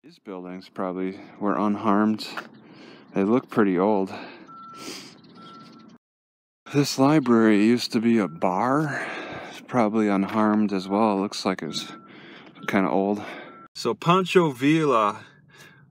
These buildings probably were unharmed. They look pretty old. This library used to be a bar. It's probably unharmed as well. It looks like it's kind of old. So Pancho Villa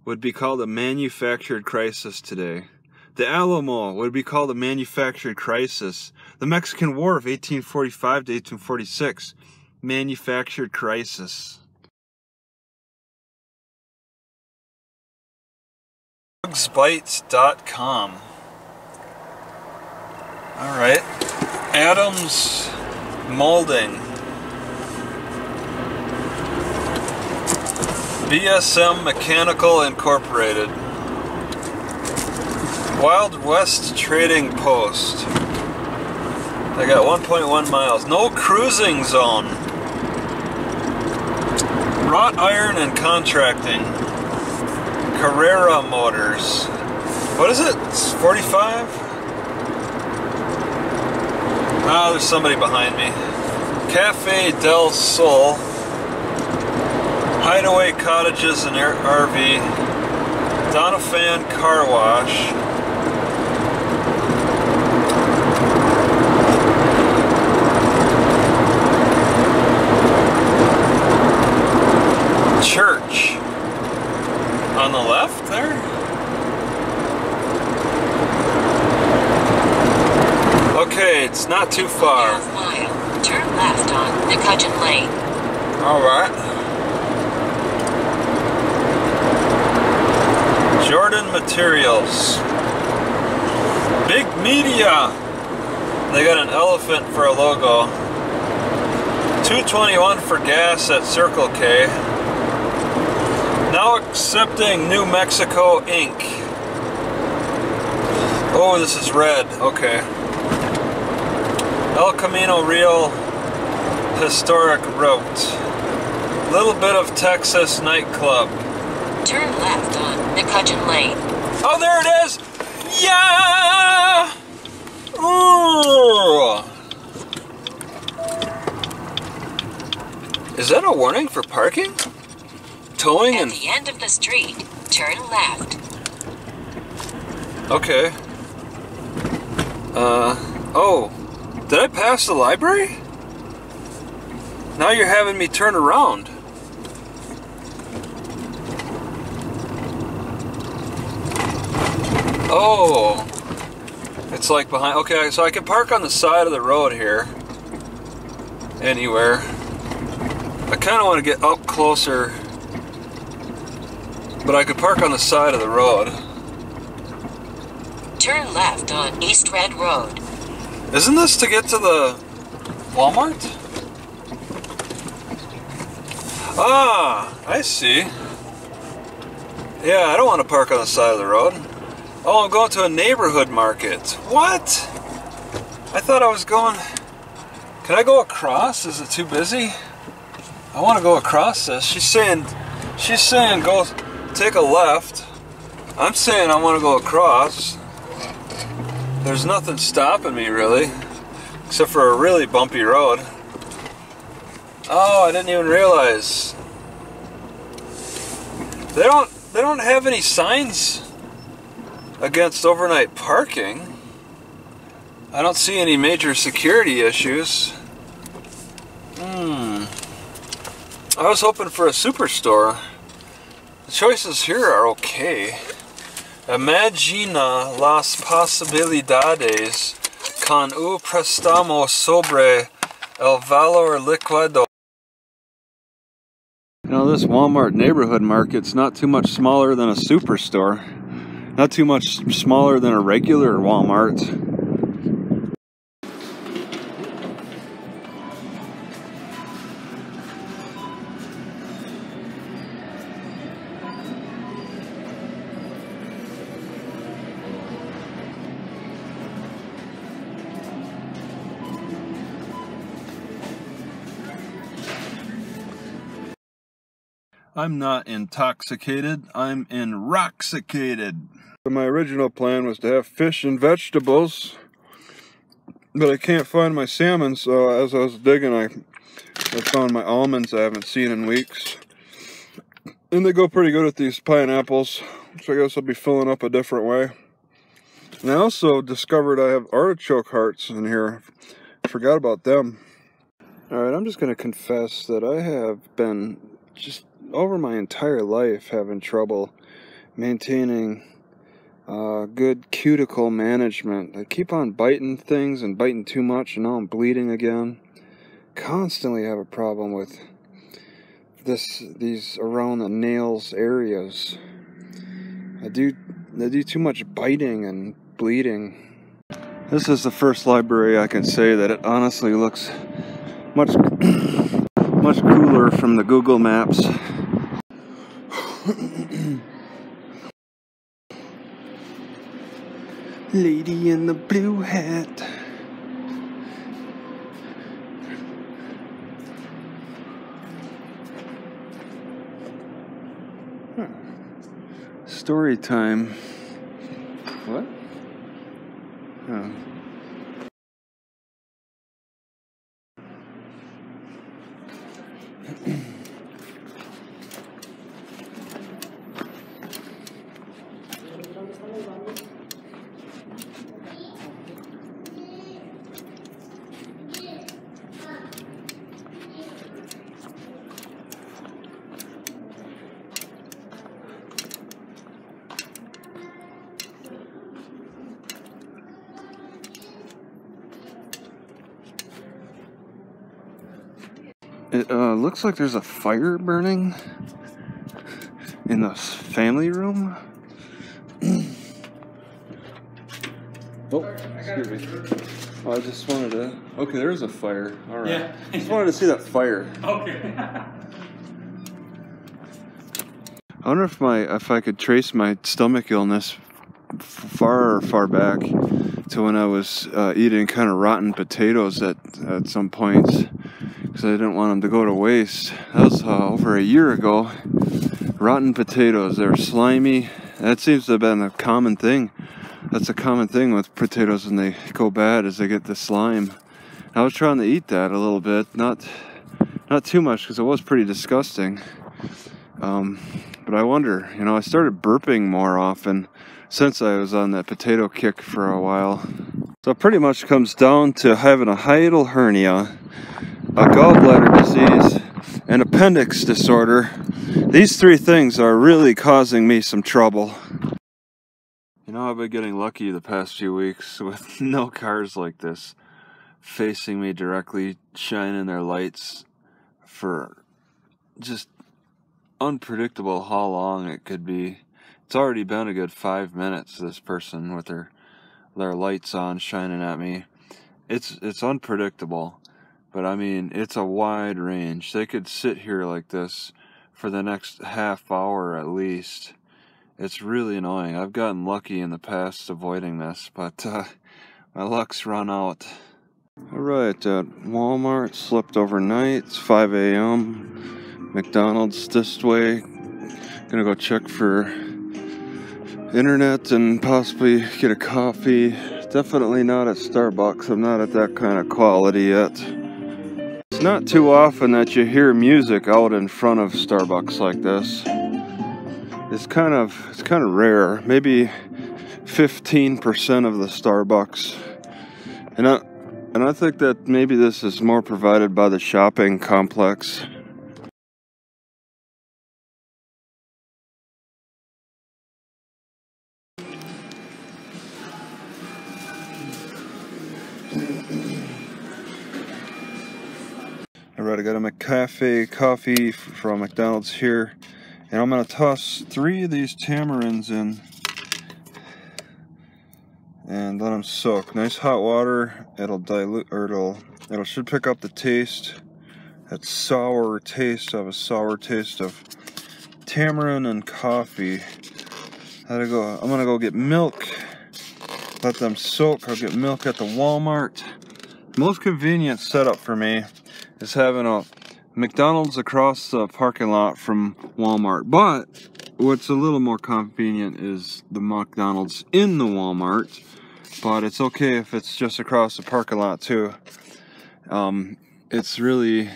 would be called a manufactured crisis today. The Alamo would be called a manufactured crisis. The Mexican War of 1845 to 1846, manufactured crisis. Bugsbites.com. Alright. Adams Molding. BSM Mechanical Incorporated. Wild West Trading Post. I got 1.1 miles. No cruising zone. Wrought Iron and Contracting. Carrera Motors. What is it? It's 45? Ah, there's somebody behind me. Cafe del Sol. Hideaway Cottages and RV. Doniphan Car Wash. Church. On the left there? Okay, it's not too far. Half mile. Turn left on Nicudgeon Lane. Alright. Jordan Materials. Big Media. They got an elephant for a logo. $2.21 for gas at Circle K. Now accepting New Mexico Inc. Oh, this is red. Okay. El Camino Real Historic Route. Little bit of Texas nightclub. Turn left on Nicudgeon Lane. Oh, there it is! Yeah! Ooh. Is that a warning for parking? Towing At and... the end of the street, turn left. Okay. Oh. Did I pass the library? Now you're having me turn around. Oh. It's like behind... Okay, so I can park on the side of the road here. Anywhere. I kind of want to get up closer... But I could park on the side of the road. Turn left on East Red Road. Isn't this to get to the Walmart? Ah, I see. Yeah, I don't want to park on the side of the road. Oh, I'm going to a neighborhood market. What? I thought I was going... Can I go across? Is it too busy? I want to go across this. She's saying go... Take a left. I'm saying I want to go across. There's nothing stopping me really, except for a really bumpy road. Oh, I didn't even realize. They don't have any signs against overnight parking. I don't see any major security issues. I was hoping for a superstore. The choices here are okay. Imagina las posibilidades con un préstamo sobre el valor líquido. You know, this Walmart Neighborhood Market's not too much smaller than a superstore. Not too much smaller than a regular Walmart. I'm not intoxicated, I'm inroxicated. My original plan was to have fish and vegetables, but I can't find my salmon, so as I was digging I found my almonds I haven't seen in weeks. And they go pretty good with these pineapples, so I guess I'll be filling up a different way. And I also discovered I have artichoke hearts in here. I forgot about them. Alright, I'm just going to confess that I have been just over my entire life having trouble maintaining good cuticle management. I keep on biting things and biting too much, and now I'm bleeding again. Constantly have a problem with these around the nails areas. I do too much biting and bleeding. This is the first library I can say that it honestly looks much much cooler from the Google Maps. Lady in the blue hat. Story time. What? Oh. It looks like there's a fire burning in the family room. Oh, excuse me. Oh, I just wanted to... Okay, there's a fire. All right. Yeah. Just wanted to see that fire. Okay. I wonder if I could trace my stomach illness far back to when I was eating kind of rotten potatoes at some points. Because I didn't want them to go to waste. That was over a year ago. Rotten potatoes, they're slimy. That seems to have been a common thing. That's a common thing with potatoes when they go bad, is they get the slime. I was trying to eat that a little bit, not too much, because it was pretty disgusting. But I wonder, you know, I started burping more often since I was on that potato kick for a while. So it pretty much comes down to having a hiatal hernia, a gallbladder disease, and appendix disorder. These three things are really causing me some trouble. You know, I've been getting lucky the past few weeks with no cars like this facing me directly, shining their lights for just unpredictable how long it could be. It's already been a good 5 minutes, this person with their lights on shining at me. It's unpredictable. But I mean, it's a wide range. They could sit here like this for the next half hour at least. It's really annoying. I've gotten lucky in the past avoiding this, but my luck's run out. Alright, at Walmart, slept overnight. It's 5 a.m. McDonald's this way. Gonna go check for internet and possibly get a coffee. Definitely not at Starbucks. I'm not at that kind of quality yet. It's not too often that you hear music out in front of Starbucks like this. It's kind of rare. Maybe 15% of the Starbucks. And I think that maybe this is more provided by the shopping complex. Alright, I got a McCafe coffee from McDonald's here, and I'm going to toss 3 of these tamarinds in and let them soak. Nice hot water, it'll dilute, or it should pick up the taste, that sour taste of tamarind and coffee. I'm going to go get milk, let them soak. I'll get milk at the Walmart. Most convenient setup for me is having a McDonald's across the parking lot from Walmart. But what's a little more convenient is the McDonald's in the Walmart. But it's okay if it's just across the parking lot too. It's really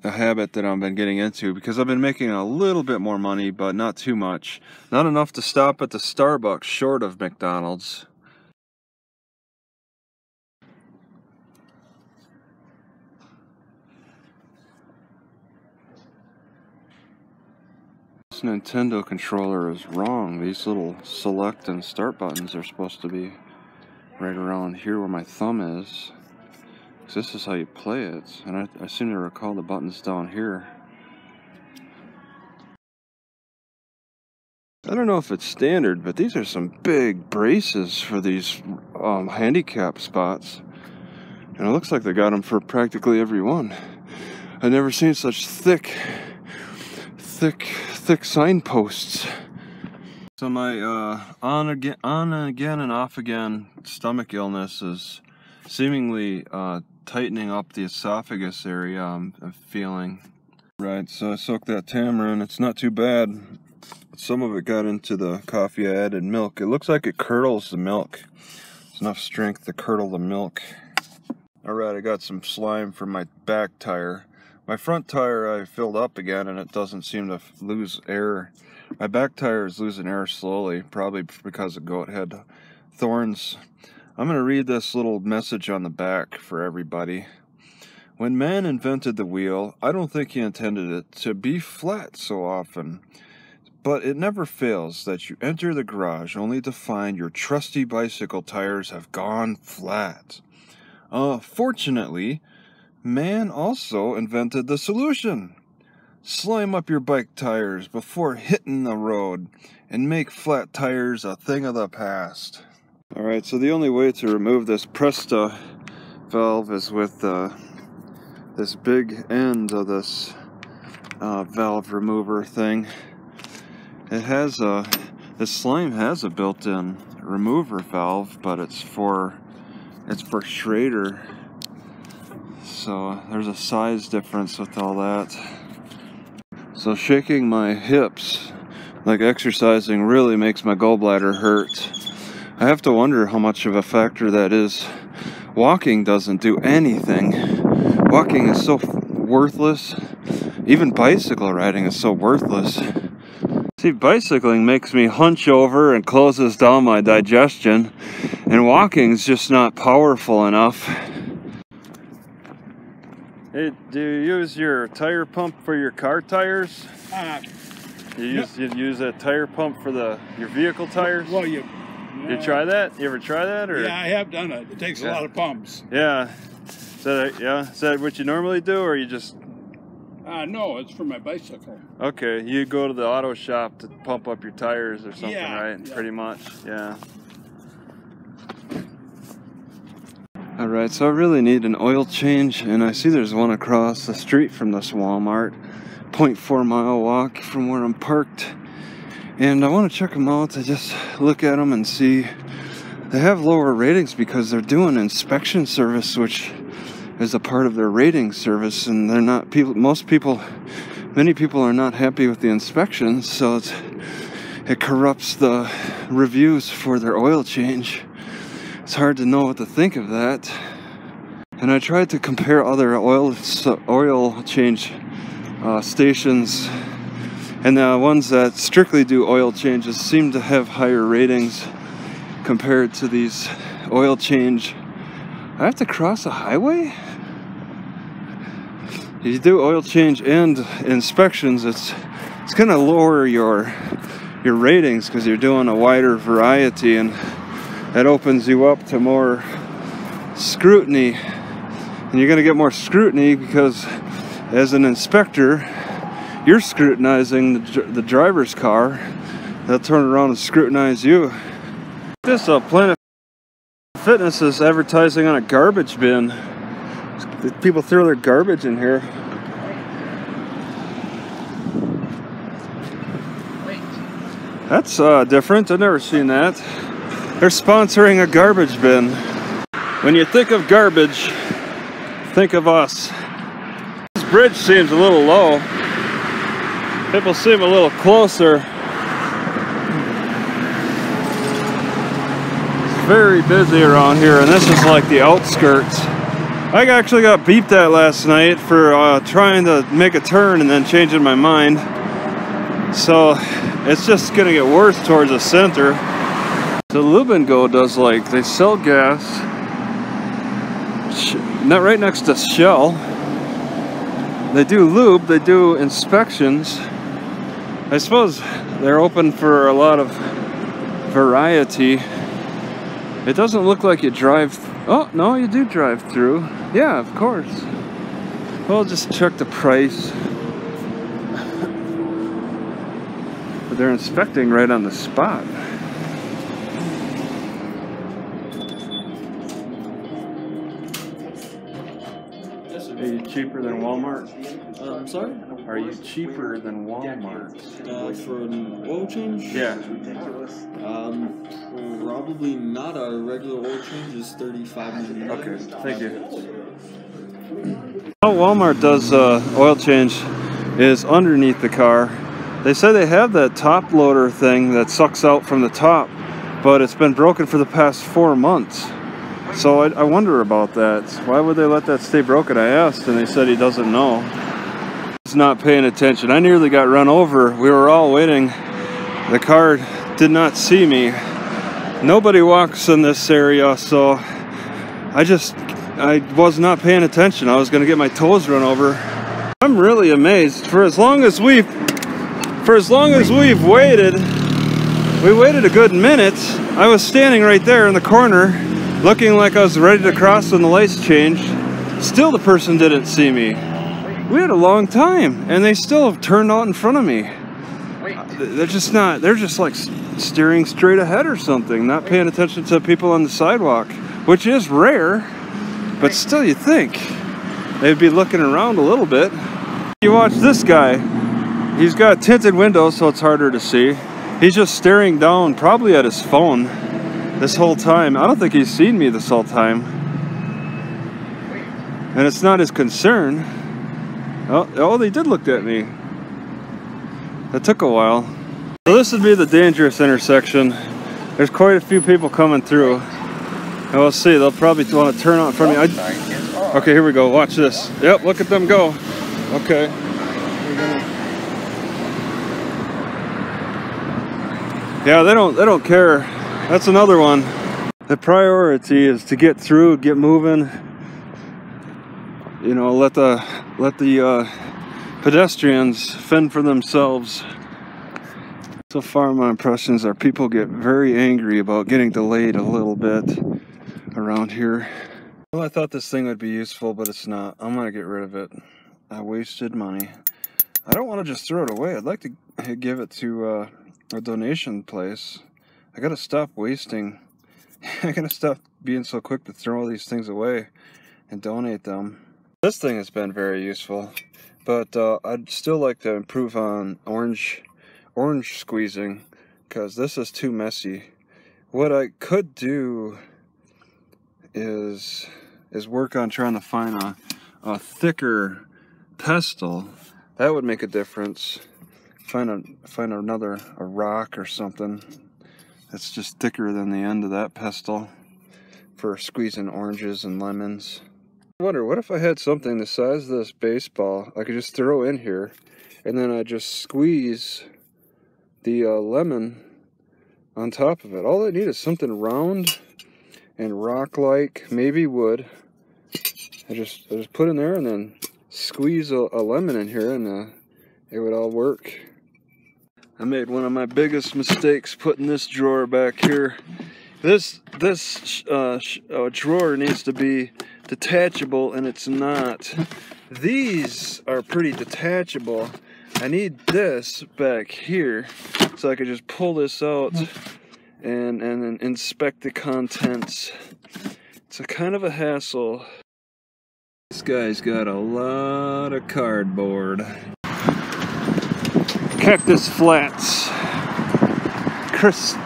a habit that I've been getting into because I've been making a little bit more money, but not too much. Not enough to stop at the Starbucks short of McDonald's. This Nintendo controller is wrong. These little select and start buttons are supposed to be right around here where my thumb is. This is how you play it, and I seem to recall the buttons down here. I don't know if it's standard, but these are some big braces for these handicap spots. And it looks like they got them for practically every one. I've never seen such thick signposts. So my on again and off again stomach illness is seemingly tightening up the esophagus area. I'm feeling. Right, so I soaked that tamarind. It's not too bad. Some of it got into the coffee I added milk. It looks like it curdles the milk. There's enough strength to curdle the milk. Alright, I got some slime for my back tire. My front tire I filled up again and it doesn't seem to lose air. My back tire is losing air slowly, probably because the goat had thorns. I'm going to read this little message on the back for everybody. When man invented the wheel, I don't think he intended it to be flat so often. But it never fails that you enter the garage only to find your trusty bicycle tires have gone flat. Fortunately, man also invented the solution. Slime up your bike tires before hitting the road and make flat tires a thing of the past. Alright, so the only way to remove this Presta valve is with this big end of this valve remover thing. It has this slime has a built-in remover valve, but it's for Schrader. So there's a size difference with all that. So shaking my hips, like exercising, really makes my gallbladder hurt. I have to wonder how much of a factor that is. Walking doesn't do anything. Walking is so worthless. Even bicycle riding is so worthless. See, bicycling makes me hunch over and closes down my digestion, and walking is just not powerful enough. Hey, do you use your tire pump for your car tires? You use a tire pump for your vehicle tires? Well, you try that? You ever try that? Or? Yeah, I have done it. It takes a lot of pumps. Yeah. Is that what you normally do, or you just? No, it's for my bicycle. Okay, you go to the auto shop to pump up your tires or something, right? Yeah. Pretty much, yeah. Alright, so I really need an oil change, and I see there's one across the street from this Walmart. 0.4 mile walk from where I'm parked. And I want to check them out. I just look at them and see they have lower ratings because they're doing inspection service, which is a part of their rating service, and they're not many people are not happy with the inspections, so it corrupts the reviews for their oil change. It's hard to know what to think of that. And I tried to compare other oil change stations, and the ones that strictly do oil changes seem to have higher ratings compared to these oil change. I have to cross a highway? If you do oil change and inspections, it's gonna lower your ratings because you're doing a wider variety, and that opens you up to more scrutiny. And you're gonna get more scrutiny because as an inspector, you're scrutinizing the driver's car. They'll turn around and scrutinize you. This Planet Fitness is advertising on a garbage bin. People throw their garbage in here. That's different. I've never seen that. They're sponsoring a garbage bin. When you think of garbage, think of us. This bridge seems a little low. People seem a little closer. It's very busy around here, and this is like the outskirts. I actually got beeped at last night for trying to make a turn and then changing my mind. So it's just gonna get worse towards the center. So Lube and Go does, like, they sell gas not right next to Shell. They do lube, they do inspections. I suppose they're open for a lot of variety. It doesn't look like you drive. Oh, no, you do drive through. Yeah, of course. Well, just check the price. But they're inspecting right on the spot. Are you cheaper than Walmart? I'm sorry? Are you cheaper than Walmart? For an oil change? Yeah. Probably not. Our regular oil change is $35. Okay, thank you. How Walmart does oil change is underneath the car. They say they have that top loader thing that sucks out from the top, but it's been broken for the past 4 months. So I wonder about that. Why would they let that stay broken? I asked, and they said he doesn't know. He's not paying attention. I nearly got run over. We were all waiting. The car did not see me. Nobody walks in this area, so I was not paying attention. I was going to get my toes run over. I'm really amazed. For as long as we've waited, we waited a good minute. I was standing right there in the corner, looking like I was ready to cross when the lights changed. Still the person didn't see me. We had a long time, and they still have turned out in front of me. They're just like steering straight ahead or something, not paying attention to people on the sidewalk, which is rare, but still you think they'd be looking around a little bit. You watch this guy. He's got tinted windows, so it's harder to see. He's just staring down, probably at his phone this whole time. I don't think he's seen me this whole time. And it's not his concern. Oh, they did look at me. It took a while. So this would be the dangerous intersection. There's quite a few people coming through. And we'll see, they'll probably want to turn out in front of me. Okay, here we go, watch this. Yep, look at them go. Okay. Yeah, they don't care. That's another one. The priority is to get through, get moving. You know, let the pedestrians fend for themselves. So far, my impressions are people get very angry about getting delayed a little bit around here. Well, I thought this thing would be useful, but it's not. I'm gonna get rid of it. I wasted money. I don't want to just throw it away. I'd like to give it to a donation place. I gotta stop wasting. I gotta stop being so quick to throw all these things away and donate them. This thing has been very useful, but I'd still like to improve on orange squeezing, because this is too messy. What I could do is work on trying to find a thicker pestle. That would make a difference. Find a rock or something that's just thicker than the end of that pestle for squeezing oranges and lemons. I wonder, what if I had something the size of this baseball I could just throw in here, and then I just squeeze the lemon on top of it. All I need is something round and rock-like, maybe wood. I just put in there and then squeeze a lemon in here, and it would all work. I made one of my biggest mistakes putting this drawer back here. This drawer needs to be detachable, and it's not. These are pretty detachable. I need this back here so I could just pull this out and then inspect the contents. It's a kind of a hassle. This guy's got a lot of cardboard. Cactus Flats. Chrysostomo.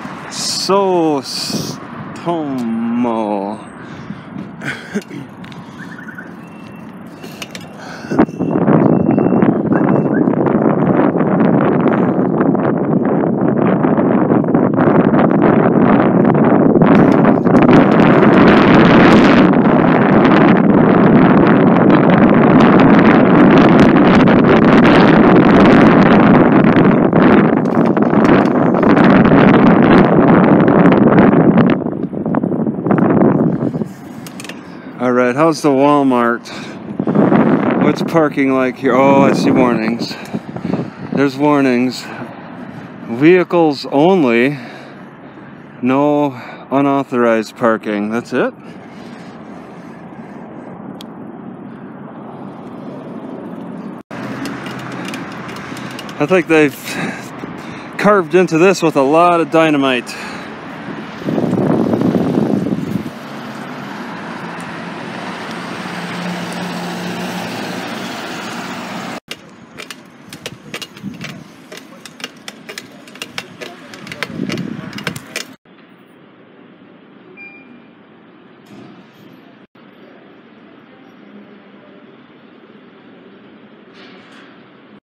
How's the Walmart? What's parking like here? Oh, I see warnings. There's warnings. Vehicles only. No unauthorized parking. That's it? I think they've carved into this with a lot of dynamite.